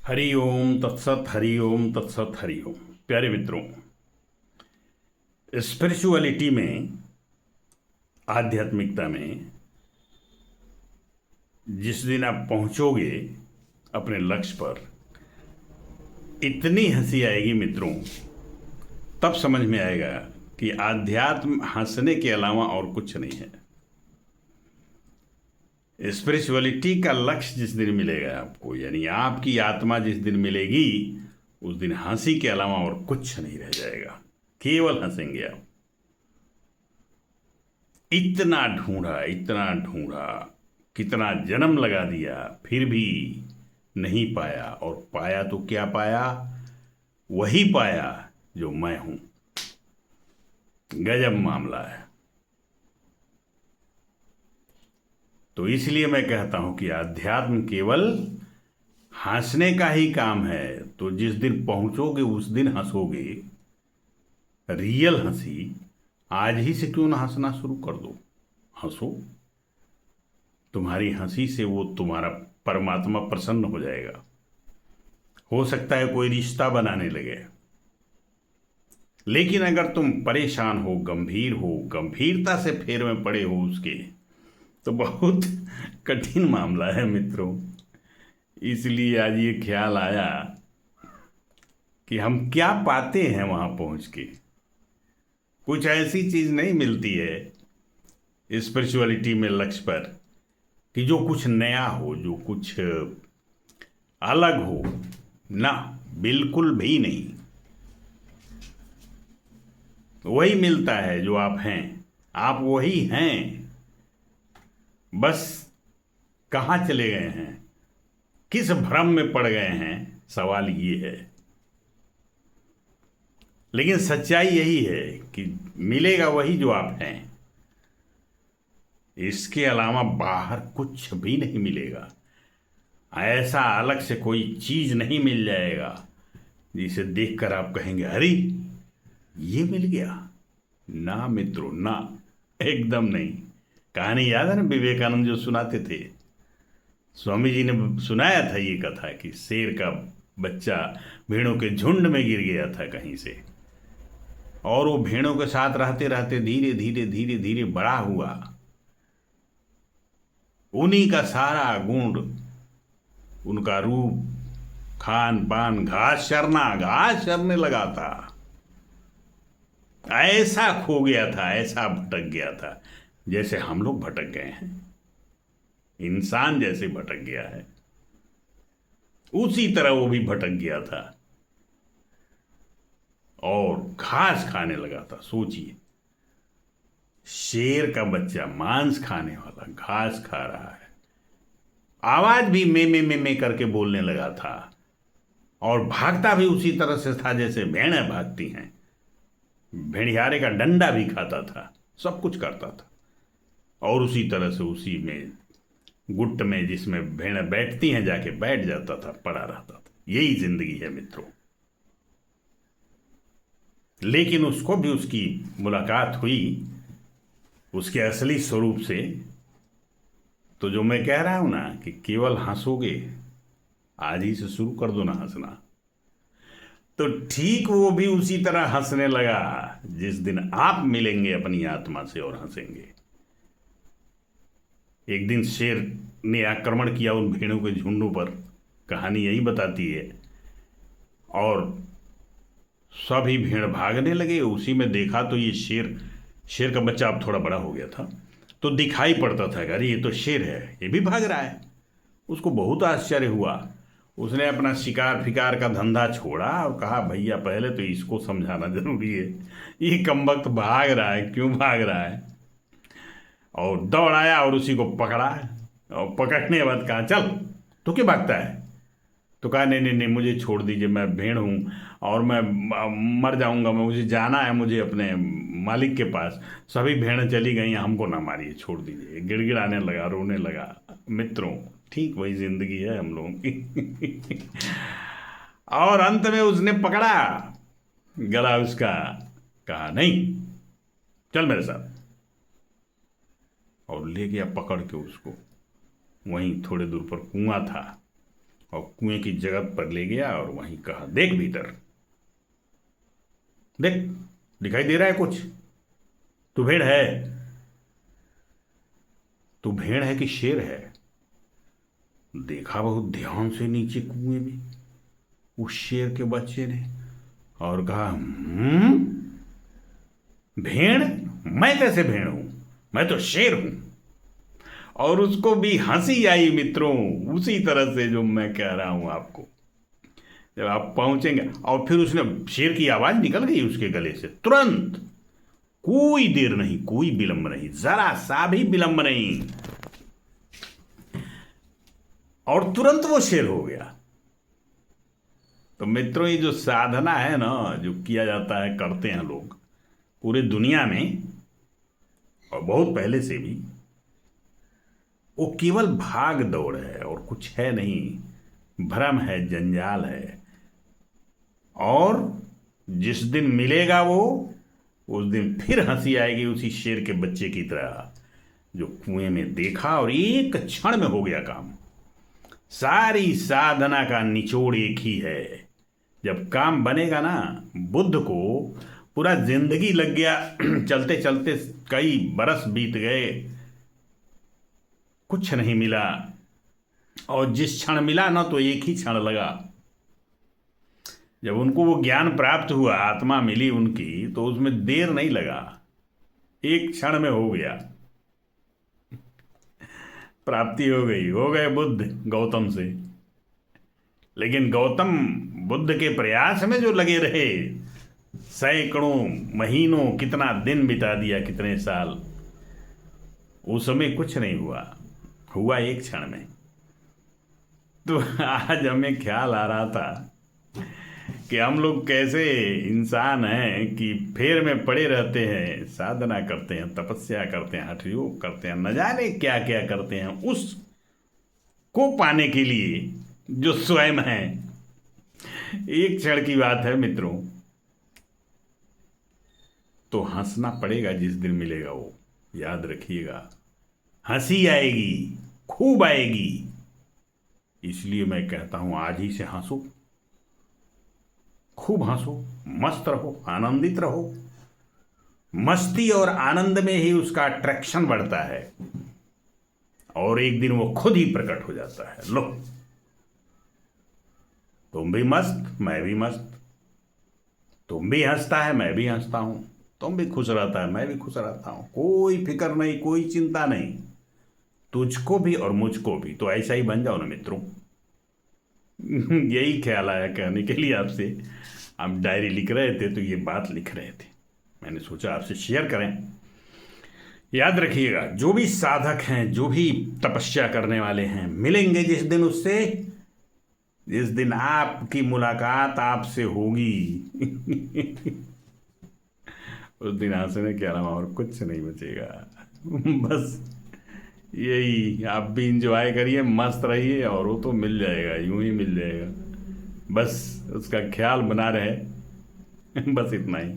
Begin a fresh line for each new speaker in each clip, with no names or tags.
हरि ओम तत्सत हरि ओम तत्सत हरि ओम। प्यारे मित्रों, स्पिरिचुअलिटी में, आध्यात्मिकता में जिस दिन आप पहुंचोगे अपने लक्ष्य पर, इतनी हंसी आएगी मित्रों, तब समझ में आएगा कि आध्यात्म हंसने के अलावा और कुछ नहीं है। स्पिरिचुअलिटी का लक्ष्य जिस दिन मिलेगा आपको, यानी आपकी आत्मा जिस दिन मिलेगी, उस दिन हंसी के अलावा और कुछ नहीं रह जाएगा, केवल हंसेंगे आप। इतना ढूंढा, कितना जन्म लगा दिया, फिर भी नहीं पाया। और पाया तो क्या पाया? वही पाया जो मैं हूं। गजब मामला है। तो इसलिए मैं कहता हूं कि अध्यात्म केवल हंसने का ही काम है। तो जिस दिन पहुंचोगे उस दिन हंसोगे, रियल हंसी। आज ही से क्यों ना हंसना शुरू कर दो, हंसो। तुम्हारी हंसी से वो तुम्हारा परमात्मा प्रसन्न हो जाएगा। हो सकता है कोई रिश्ता बनाने लगे। लेकिन अगर तुम परेशान हो, गंभीर हो, गंभीरता से फेर में पड़े हो उसके, तो बहुत कठिन मामला है मित्रों। इसलिए आज ये ख्याल आया कि हम क्या पाते हैं वहां पहुंच के। कुछ ऐसी चीज नहीं मिलती है स्पिरिचुअलिटी में लक्ष्य पर कि जो कुछ नया हो, जो कुछ अलग हो। ना, बिल्कुल भी नहीं। वही मिलता है जो आप हैं। आप वही हैं, बस कहाँ चले गए हैं, किस भ्रम में पड़ गए हैं, सवाल ये है। लेकिन सच्चाई यही है कि मिलेगा वही जो आप हैं। इसके अलावा बाहर कुछ भी नहीं मिलेगा। ऐसा अलग से कोई चीज नहीं मिल जाएगा जिसे देखकर आप कहेंगे अरे ये मिल गया। ना मित्रों, ना, एकदम नहीं। कहानी याद है ना, विवेकानंद जो सुनाते थे, स्वामी जी ने सुनाया था ये कथा कि शेर का बच्चा भेड़ों के झुंड में गिर गया था कहीं से, और वो भेड़ों के साथ रहते रहते धीरे धीरे धीरे धीरे बड़ा हुआ। उन्हीं का सारा गुण, उनका रूप, खान पान, घास चरने लगा था। ऐसा खो गया था, ऐसा भटक गया था जैसे हम लोग भटक गए हैं। इंसान जैसे भटक गया है, उसी तरह वो भी भटक गया था और घास खाने लगा था। सोचिए, शेर का बच्चा, मांस खाने वाला, घास खा रहा है। आवाज भी में करके बोलने लगा था, और भागता भी उसी तरह से था जैसे भेड़ें भागती हैं। भेड़ियारे का डंडा भी खाता था, सब कुछ करता था। और उसी तरह से उसी में गुट में जिसमें भेड़ें बैठती हैं जाके बैठ जाता था, पड़ा रहता था। यही जिंदगी है मित्रों। लेकिन उसको भी उसकी मुलाकात हुई उसके असली स्वरूप से। तो जो मैं कह रहा हूं ना कि केवल हंसोगे, आज ही से शुरू कर दो ना हंसना, तो ठीक वो भी उसी तरह हंसने लगा जिस दिन आप मिलेंगे अपनी आत्मा से और हंसेंगे। एक दिन शेर ने आक्रमण किया उन भेड़ों के झुंडों पर, कहानी यही बताती है। और सभी भेड़ भागने लगे। उसी में देखा तो ये शेर, शेर का बच्चा अब थोड़ा बड़ा हो गया था, तो दिखाई पड़ता था कि अरे ये तो शेर है, ये भी भाग रहा है। उसको बहुत आश्चर्य हुआ। उसने अपना शिकार फिकार का धंधा छोड़ा और कहा भैया पहले तो इसको समझाना जरूरी है, ये कमबख्त भाग रहा है, क्यों भाग रहा है। और दौड़ाया और उसी को पकड़ा। और पकड़ने के बाद कहा चल तू क्यों भागता है। तो कहा नहीं नहीं नहीं, मुझे छोड़ दीजिए, मैं भेड़ हूँ और मैं मर जाऊंगा, मैं, मुझे जाना है, मुझे अपने मालिक के पास। सभी भेड़ें चली गई, हमको ना मारिए, छोड़ दीजिए। गिड़गिड़ाने लगा, रोने लगा। मित्रों, ठीक वही जिंदगी है हम लोगों की। और अंत में उसने पकड़ा गला उसका, कहा नहीं चल मेरे साथ, और ले गया पकड़ के उसको। वहीं थोड़े दूर पर कुआं था, और कुएं की जगह पर ले गया और वहीं कहा, देख भीतर, देख, दिखाई दे रहा है कुछ? तू भेड़ है? तू भेड़ है कि शेर है? देखा बहुत ध्यान से नीचे कुएं में उस शेर के बच्चे ने और कहा, भेड़? मैं कैसे भेड़ हूं? मैं तो शेर हूं। और उसको भी हंसी आई मित्रों, उसी तरह से जो मैं कह रहा हूं आपको। जब आप पहुंचेंगे और फिर उसने, शेर की आवाज निकल गई उसके गले से तुरंत, कोई देर नहीं, कोई विलंब नहीं, जरा सा भी विलंब नहीं, और तुरंत वो शेर हो गया। तो मित्रों, ये जो साधना है ना, जो किया जाता है, करते हैं लोग पूरे दुनिया में और बहुत पहले से भी, वो केवल भाग दौड़ है और कुछ है नहीं, भ्रम है, जंजाल है। और जिस दिन मिलेगा वो, उस दिन फिर हंसी आएगी उसी शेर के बच्चे की तरह जो कुएं में देखा और एक क्षण में हो गया काम। सारी साधना का निचोड़ एक ही है। जब काम बनेगा ना, बुद्ध को पूरा जिंदगी लग गया, चलते चलते कई बरस बीत गए, कुछ नहीं मिला, और जिस क्षण मिला ना, तो एक ही क्षण लगा। जब उनको वो ज्ञान प्राप्त हुआ, आत्मा मिली उनकी, तो उसमें देर नहीं लगा, एक क्षण में हो गया, प्राप्ति हो गई, हो गए बुद्ध गौतम से। लेकिन गौतम बुद्ध के प्रयास में जो लगे रहे, सैकड़ों महीनों, कितना दिन बिता दिया, कितने साल, उस समय कुछ नहीं हुआ, हुआ एक क्षण में। तो आज हमें ख्याल आ रहा था कि हम लोग कैसे इंसान हैं कि फेर में पड़े रहते हैं, साधना करते हैं, तपस्या करते हैं, हठ योग करते हैं, न जाने क्या क्या करते हैं उस को पाने के लिए जो स्वयं है। एक क्षण की बात है मित्रों। तो हंसना पड़ेगा जिस दिन मिलेगा वो, याद रखिएगा। हंसी आएगी, खूब आएगी। इसलिए मैं कहता हूं, आज ही से हंसो, खूब हंसो, मस्त रहो, आनंदित रहो। मस्ती और आनंद में ही उसका अट्रैक्शन बढ़ता है और एक दिन वो खुद ही प्रकट हो जाता है। लो, तुम भी मस्त, मैं भी मस्त, तुम भी हंसता है, मैं भी हंसता हूं, तुम भी खुश रहता है, मैं भी खुश रहता हूं, कोई फिक्र नहीं, कोई चिंता नहीं, तुझको भी और मुझको भी। तो ऐसा ही बन जाओ ना मित्रों। यही ख्याल आया कहने के लिए आपसे। हम डायरी लिख रहे थे तो ये बात लिख रहे थे, मैंने सोचा आपसे शेयर करें। याद रखिएगा, जो भी साधक हैं, जो भी तपस्या करने वाले हैं, मिलेंगे जिस दिन उससे, जिस दिन आपकी मुलाकात आपसे होगी, उस दिन हंसने के अलावा और कुछ नहीं बचेगा। बस यही, आप भी इंजॉय करिए, मस्त रहिए, और वो तो मिल जाएगा, यूं ही मिल जाएगा। बस उसका ख्याल बना रहे। बस इतना ही।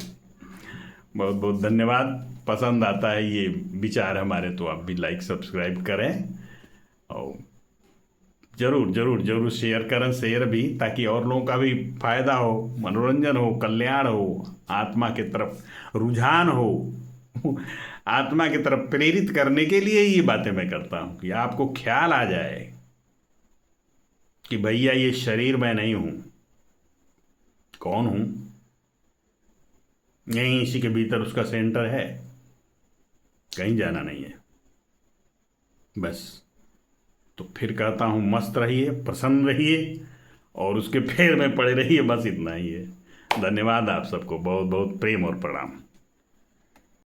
बहुत बहुत धन्यवाद। पसंद आता है ये विचार हमारे तो आप भी लाइक सब्सक्राइब करें और जरूर जरूर जरूर शेयर करें, शेयर भी, ताकि और लोगों का भी फायदा हो, मनोरंजन हो, कल्याण हो, आत्मा की तरफ रुझान हो। आत्मा की तरफ प्रेरित करने के लिए ये बातें मैं करता हूं कि आपको ख्याल आ जाए कि भैया ये शरीर मैं नहीं हूं, कौन हूं, यहीं इसी के भीतर उसका सेंटर है, कहीं जाना नहीं है। बस, तो फिर कहता हूं, मस्त रहिए, प्रसन्न रहिए और उसके फेर में पड़े रहिए। बस इतना ही है। धन्यवाद आप सबको, बहुत बहुत प्रेम और प्रणाम।